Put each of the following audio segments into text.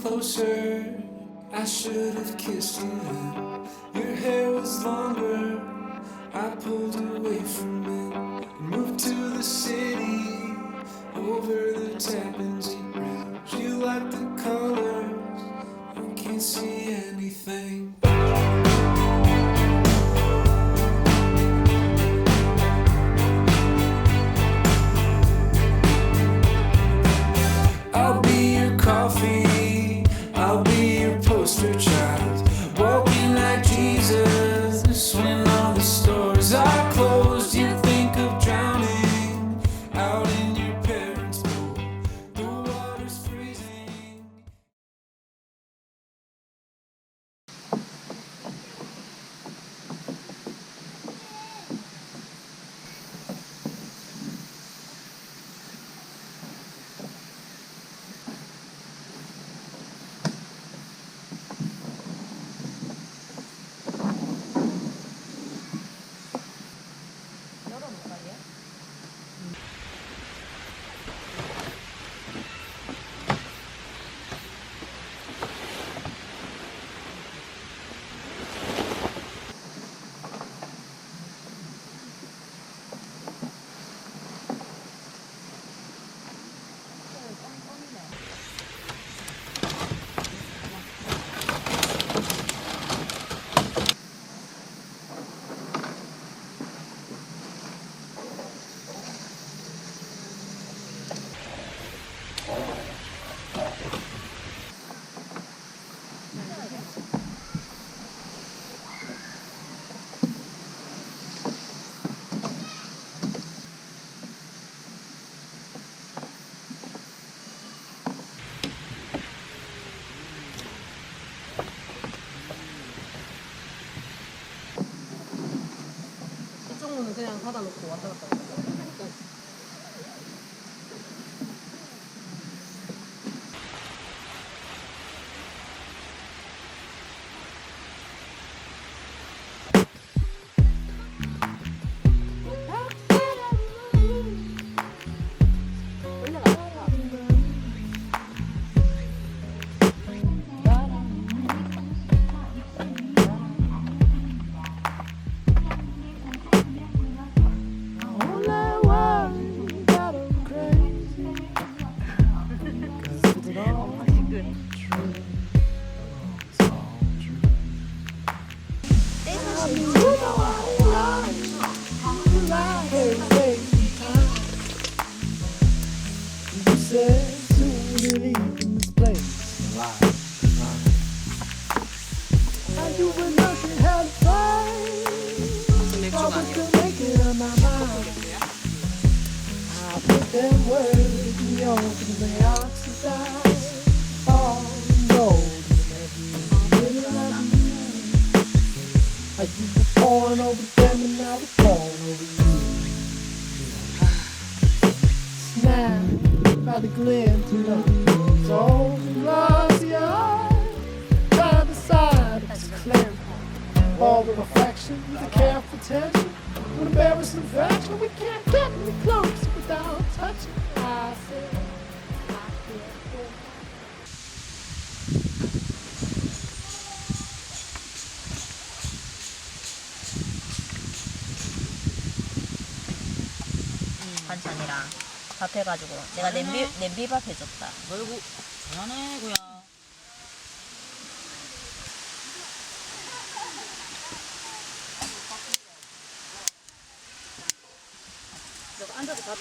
closer. I should have kissed you. Your hair was longer. I pulled away from it. Moved to the city. Over the Tappan Zee Bridge. You like the colors. I can't see anything. I'll be your coffee, I'll be your poster child, walking like Jesus. When all the stores are closed, you think of drowning out in your parents' pool. The water's freezing. 그냥 사다 놓고 왔다 갔다 하는 거야. All the reflection, the careful tension, when embarrassing fraction, we can't get any close without touching. I said, I feel 반찬이랑 밥 해가지고 내가 냄비밥 해줬다. 아이고 잘하네 고야. 너가 앉아서 밥.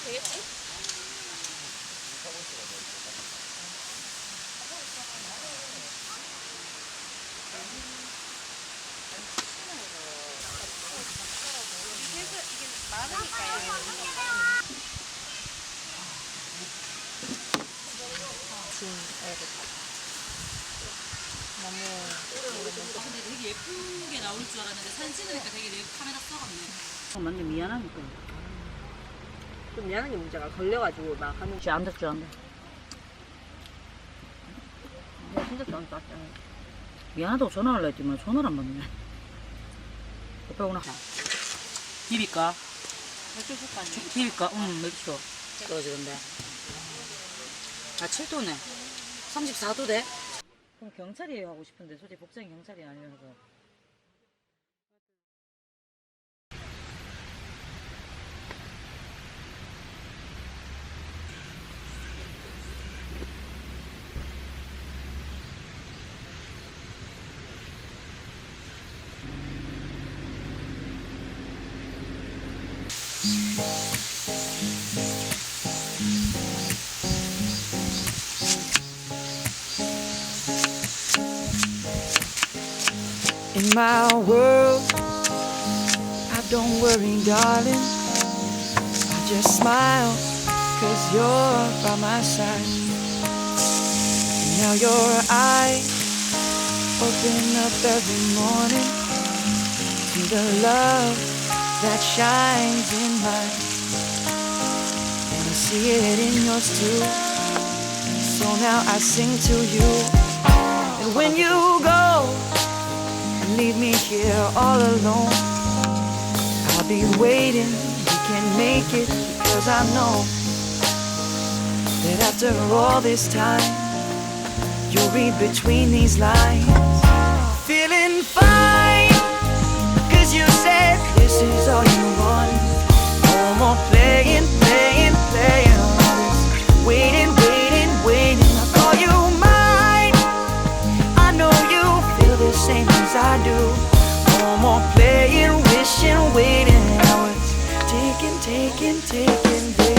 되겠지? 근데 되게 예쁘게 나올 줄 알았는데 사진 찍으니까 되게 내 카메라 썩었네. 맞네, 미안하니까. 좀 미안한 게 문제가 걸려가지고 막 하는. 쥐 안 돼, 쥐 안 돼. 내가 진짜 좀 땄잖아. 미안하다고 전화하려 했더니 전화를 안 받네. 오빠구나. 비빌까? 맥주 줄까? 비빌까? 응 맥주. 떨어지던데. 아 7도네. 34도대. 그럼 경찰이 하고 싶은데 솔직히 복장이 경찰이 아니라서. In my world, I don't worry, darling. I just smile, 'cause you're by my side. Now your eyes open up every morning to the love that shines in mine. And I see it in yours too. So now I sing to you. And when you go, leave me here all alone, I'll be waiting, we can make it, because I know that after all this time, you'll read between these lines. Feeling fine, 'cause you said this is all you want. No more playing, playing, playing all this, waiting, waiting, waiting. I call you mine, I know you feel the same as I do. No more playing, wishing, waiting. I was taking, taking, taking, baby.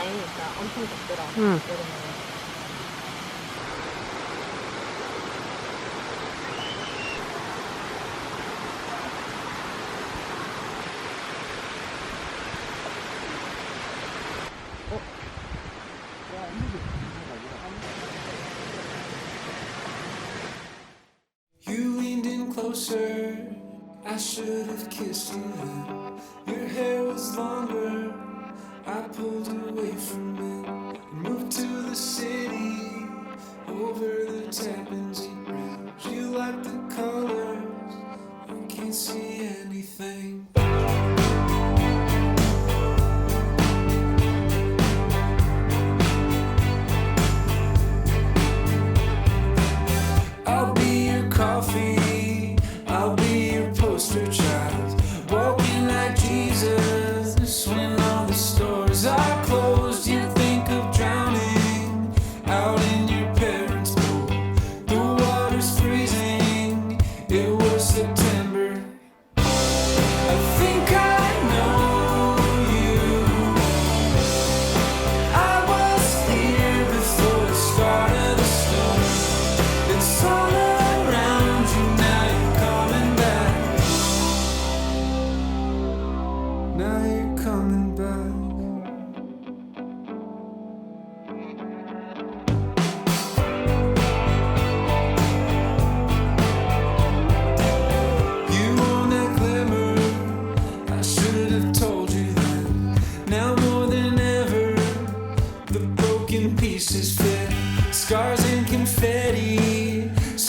다행이다. 엄청 덥더라. 응. 여름에. You leaned in closer, I should have kissed you. Your hair was longer, I pulled away from it and moved to the city, over the Tappan Zee Bridge. You like the colors, I can't see anything. I'll be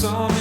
song